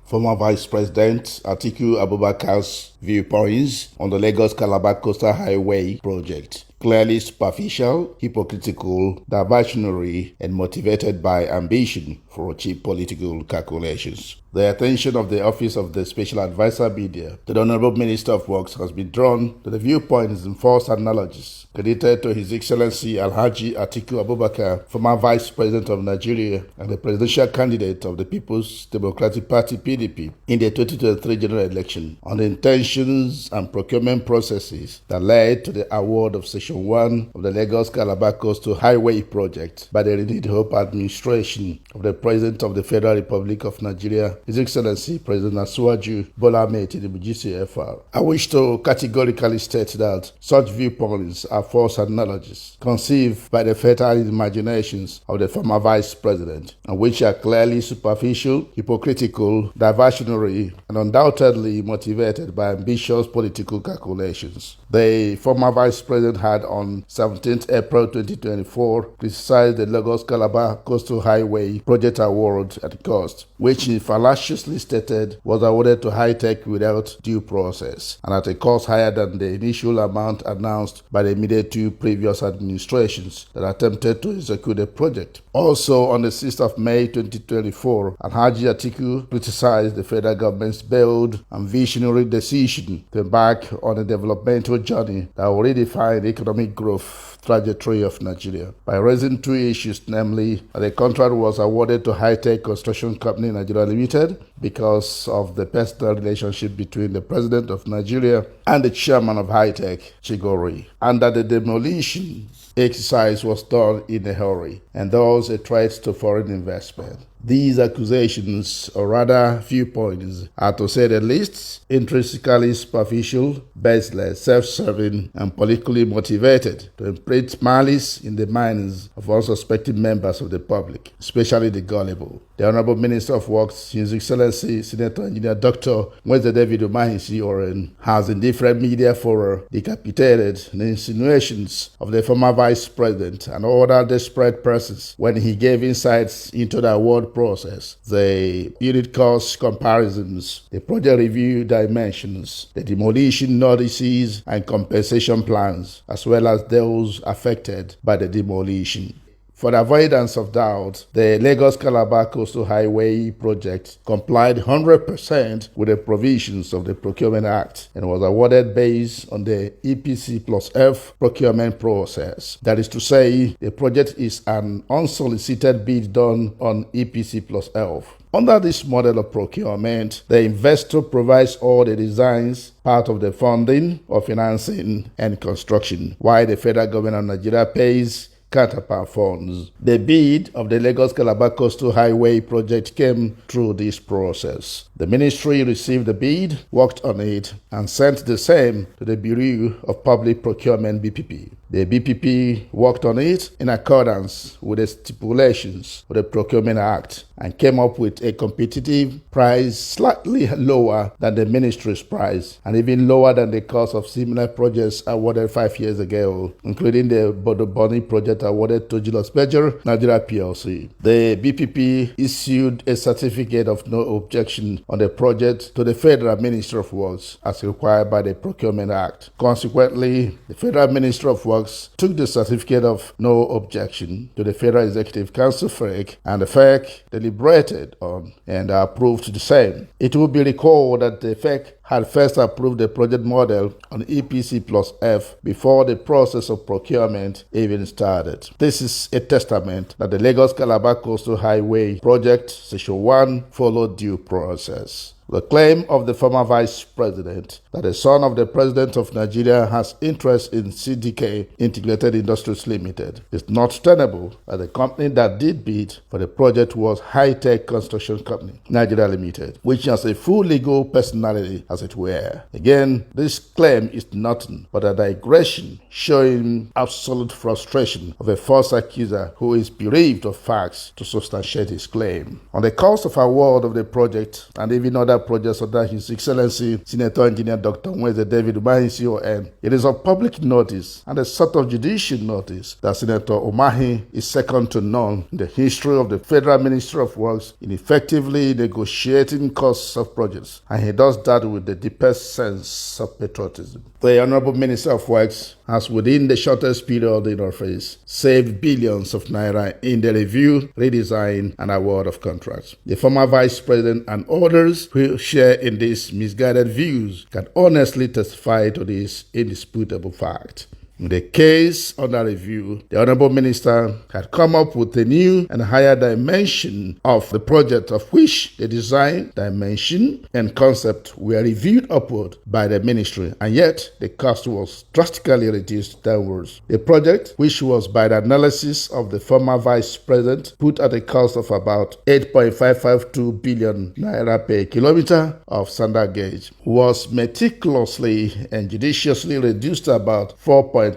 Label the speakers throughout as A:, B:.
A: Former Vice President Atiku Abubakar's viewpoints on the Lagos-Calabar Coastal Highway project. Clearly superficial, hypocritical, diversionary, and motivated by ambition for cheap political calculations. The attention of the Office of the Special Advisor Media to the Honorable Minister of Works has been drawn to the viewpoints and false analogies credited to His Excellency Alhaji Atiku Abubakar, former Vice President of Nigeria and the presidential candidate of the People's Democratic Party (PDP) in the 2023 general election, on the intentions and procurement processes that led to the award of Section 1 of the Lagos-Calabar Coastal Highway project by the Renewed Hope administration of the President of the Federal Republic of Nigeria, His Excellency President Asiwaju Bola Ahmed Tinubu GCFR. I wish to categorically state that such viewpoints are false analogies conceived by the fertile imaginations of the former Vice President, and which are clearly superficial, hypocritical, diversionary, and undoubtedly motivated by ambitious political calculations. The former Vice President had on 17th April 2024 criticized the Lagos-Calabar Coastal Highway project award at cost, which he fallaciously stated was awarded to high-tech without due process and at a cost higher than the initial amount announced by the immediate two previous administrations that attempted to execute the project. Also, on the 6th of May 2024, Alhaji Atiku criticized the federal government's bold and visionary decision to embark on a developmental journey that will redefine the economic growth trajectory of Nigeria by raising two issues, namely that the contract was awarded to high-tech construction company Nigeria Limited because of the personal relationship between the President of Nigeria and the chairman of high-tech, Chigori, and that the demolition exercise was done in a hurry and thus a threat to foreign investment. These accusations, or rather viewpoints, are to say the least intrinsically superficial, baseless, self-serving, and politically motivated to imprint malice in the minds of unsuspecting members of the public, especially the gullible. The Honorable Minister of Works, His Excellency Senator Engineer Dr. David Umahi Oren, has in different media fora decapitated the insinuations of the former Vice President and other desperate persons when he gave insights into the award process, the unit cost comparisons, the project review dimensions, the demolition notices and compensation plans, as well as those affected by the demolition. For the avoidance of doubt, the Lagos-Calabar Coastal Highway project complied 100% with the provisions of the Procurement Act and was awarded based on the EPC plus F procurement process. That is to say, the project is an unsolicited bid done on EPC plus F. Under this model of procurement, the investor provides all the designs, part of the funding or financing and construction, while the federal government of Nigeria pays counterpart funds. The bid of the Lagos-Calabar Coastal Highway project came through this process. The ministry received the bid, worked on it, and sent the same to the Bureau of Public Procurement (BPP). The BPP worked on it in accordance with the stipulations of the Procurement Act and came up with a competitive price slightly lower than the ministry's price and even lower than the cost of similar projects awarded 5 years ago, including the Bodoboni project awarded to Julius Berger, Nigeria PLC. The BPP issued a certificate of no objection on the project to the Federal Ministry of Works as required by the Procurement Act. Consequently, the Federal Ministry of Works took the certificate of no objection to the Federal Executive Council (FEC), and the FEC deliberated on and approved the same. It will be recalled that the FEC had first approved the project model on EPC plus F before the process of procurement even started. This is a testament that the Lagos-Calabar Coastal Highway project, Section 1, followed due process. The claim of the former Vice President that the son of the President of Nigeria has interest in CDK Integrated Industries Limited is not tenable, as the company that did bid for the project was High-Tech Construction Company, Nigeria Limited, which has a full legal personality, as it were. Again, this claim is nothing but a digression showing absolute frustration of a false accuser who is bereft of facts to substantiate his claim. On the cost of award of the project and even other projects under His Excellency Senator Engineer Dr. David Umahi CON, it is of public notice and a sort of judicial notice that Senator Umahi is second to none in the history of the Federal Ministry of Works in effectively negotiating costs of projects, and he does that with the deepest sense of patriotism. The Honorable Minister of Works has, within the shortest period in office, saved billions of naira in the review, redesign, and award of contracts. The former Vice President and others who share in these misguided views can honestly testify to this indisputable fact. In the case under review, the Honorable Minister had come up with a new and higher dimension of the project, of which the design, dimension, and concept were reviewed upward by the ministry, and yet the cost was drastically reduced downwards. The project, which was by the analysis of the former Vice President, put at a cost of about 8.552 billion naira per kilometer of standard gauge, was meticulously and judiciously reduced to about 4.329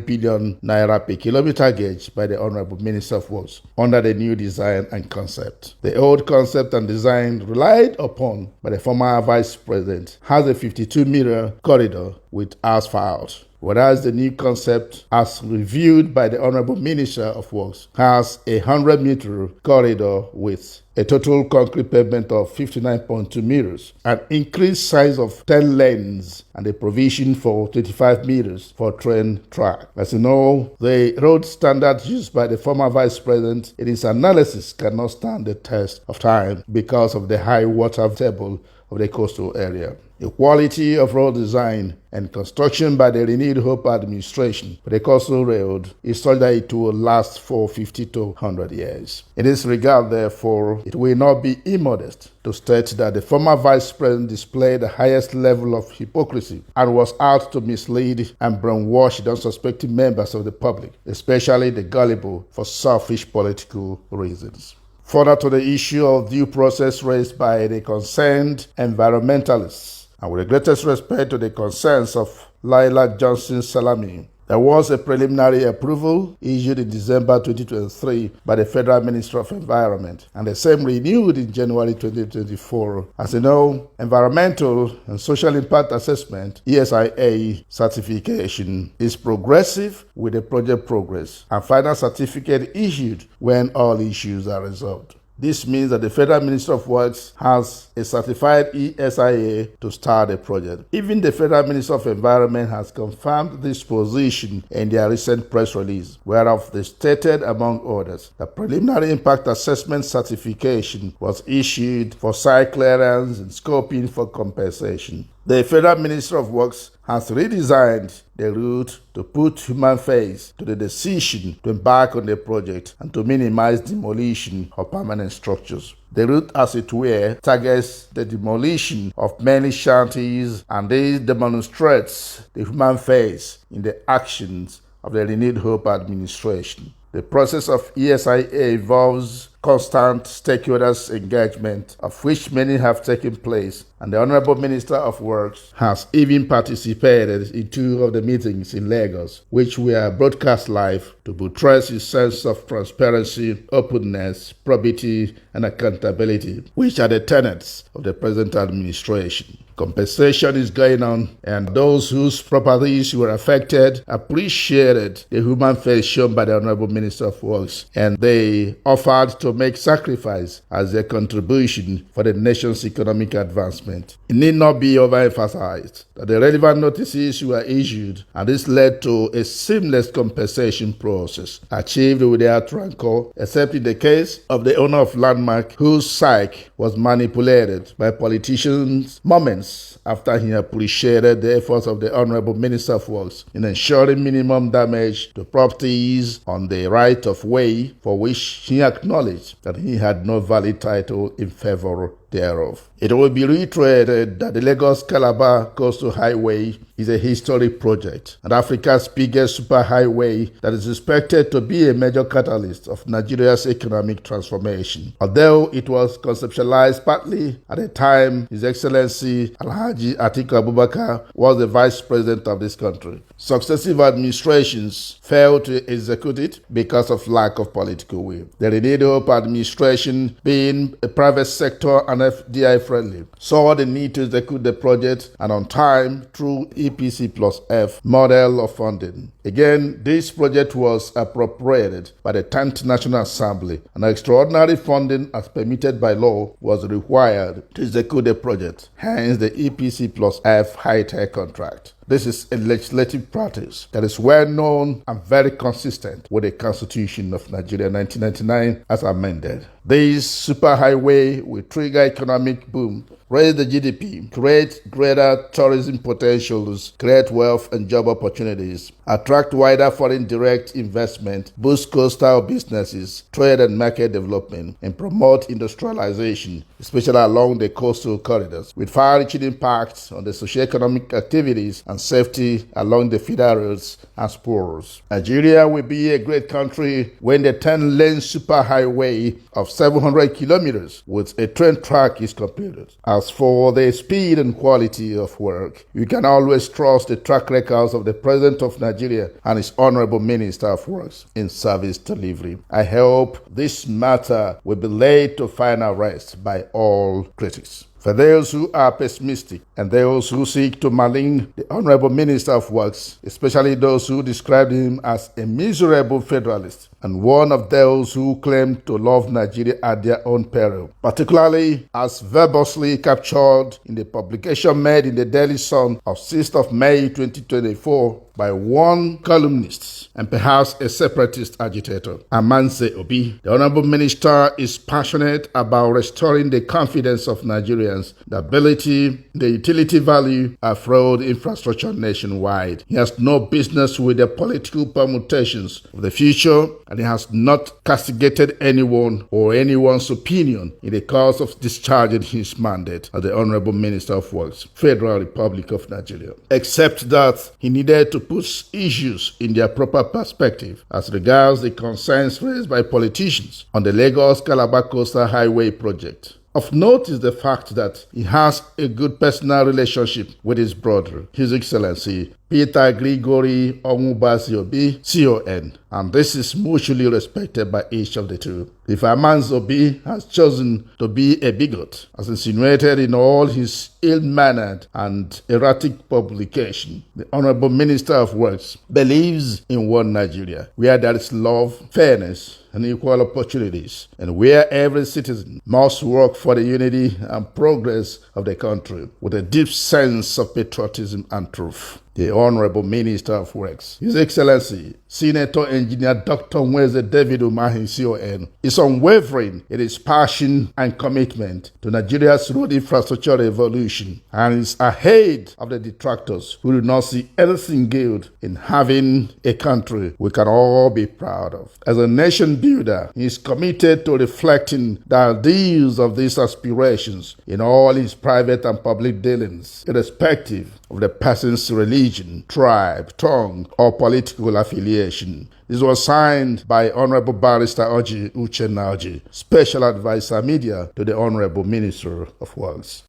A: billion naira per kilometer gauge by the Honorable Minister of Works under the new design and concept. The old concept and design relied upon by the former Vice President has a 52-meter corridor with asphalt, whereas the new concept, as reviewed by the Honorable Minister of Works, has a 100-meter corridor with a total concrete pavement of 59.2 meters, an increased size of 10 lanes, and a provision for 25 meters for train track. As you know, the road standards used by the former Vice President in his analysis cannot stand the test of time because of the high water table of the coastal area. The quality of road design and construction by the renewed Hope administration for the coastal road is such that it will last for 50 to 100 years. In this regard, therefore, it will not be immodest to state that the former Vice President displayed the highest level of hypocrisy and was out to mislead and brainwash the unsuspecting members of the public, especially the gullible, for selfish political reasons. Further to the issue of due process raised by the concerned environmentalists, and with the greatest respect to the concerns of Laila Johnson Salami, there was a preliminary approval issued in December 2023 by the Federal Ministry of Environment, and the same renewed in January 2024. As you know, Environmental and Social Impact Assessment (ESIA) certification is progressive with the project progress, and final certificate issued when all issues are resolved. This means that the Federal Ministry of Works has a certified ESIA to start the project. Even the Federal Ministry of Environment has confirmed this position in their recent press release, whereof they stated, among others, that preliminary impact assessment certification was issued for site clearance and scoping for compensation. The Federal Ministry of Works has redesigned the route to put human face to the decision to embark on the project and to minimize demolition of permanent structures. The route, as it were, targets the demolition of many shanties, and this demonstrates the human face in the actions of the renewed Hope administration. The process of ESIA involves constant stakeholders' engagement, of which many have taken place, and the Honorable Minister of Works has even participated in 2 of the meetings in Lagos, which were broadcast live to buttress his sense of transparency, openness, probity, and accountability, which are the tenets of the present administration. Compensation is going on, and those whose properties were affected appreciated the human face shown by the Honorable Minister of Works, and they offered to make sacrifice as their contribution for the nation's economic advancement. It need not be overemphasized that the relevant notices were issued, and this led to a seamless compensation process achieved without rancor, except in the case of the owner of landmark whose psyche was manipulated by politicians moments after he appreciated the efforts of the Honorable Minister of Works in ensuring minimum damage to properties on the right of way, for which he acknowledged that he had no valid title in favor thereof. It will be reiterated that the Lagos-Calabar Coastal Highway is a historic project and Africa's biggest superhighway that is expected to be a major catalyst of Nigeria's economic transformation. Although it was conceptualized partly at a time His Excellency Alhaji Atiku Abubakar was the Vice President of this country, successive administrations failed to execute it because of lack of political will. The renewed Hope administration, being a private sector and FDI friendly, saw the need to execute the project and on time through EPC plus F model of funding. Again, this project was appropriated by the 10th National Assembly, and extraordinary funding as permitted by law was required to execute the project, hence the EPC plus F high-tech contract. This is a legislative practice that is well known and very consistent with the Constitution of Nigeria 1999 as amended. This superhighway will trigger economic boom, raise the GDP, create greater tourism potentials, create wealth and job opportunities, attract wider foreign direct investment, boost coastal businesses, trade and market development, and promote industrialization, especially along the coastal corridors, with far-reaching impacts on the socio-economic activities and safety along the feeder roads and spurs. Nigeria will be a great country when the 10-lane superhighway of 700 kilometers with a train track is completed. As for the speed and quality of work, you can always trust the track records of the President of Nigeria and his Honorable Minister of Works in service delivery. I hope this matter will be laid to final rest by all critics. For those who are pessimistic and those who seek to malign the Honorable Minister of Works, especially those who described him as a miserable federalist and one of those who claim to love Nigeria at their own peril, particularly as verbously captured in the publication made in the Daily Sun of 6th of May 2024 by one columnist and perhaps a separatist agitator, Amanse Obi. The Honorable Minister is passionate about restoring the confidence of Nigerians, the ability, the utility value of road infrastructure nationwide. He has no business with the political permutations of the future, and he has not castigated anyone or anyone's opinion in the course of discharging his mandate as the Honorable Minister of Works, Federal Republic of Nigeria, except that he needed to put issues in their proper perspective as regards the concerns raised by politicians on the Lagos-Calabar Coastal Highway project. Of note is the fact that he has a good personal relationship with his brother, His Excellency Peter Gregory Onwubasi Obi, CON, and this is mutually respected by each of the two. If Amanse Obi has chosen to be a bigot, as insinuated in all his ill-mannered and erratic publication, the Honorable Minister of Works believes in one Nigeria, where there is love, fairness, and equal opportunities, and where every citizen must work for the unity and progress of the country with a deep sense of patriotism and truth. The Honorable Minister of Works, His Excellency Senator Engineer Dr. Mweze David Umahi, CON, is unwavering in his passion and commitment to Nigeria's road infrastructure revolution and is ahead of the detractors who do not see anything good in having a country we can all be proud of. As a nation builder, he is committed to reflecting the ideals of these aspirations in all his private and public dealings, irrespective of the person's religion, tribe, tongue, or political affiliation. This was signed by Honorable Barrister Oji Uchenna Oji, Special Advisor Media to the Honorable Minister of Works.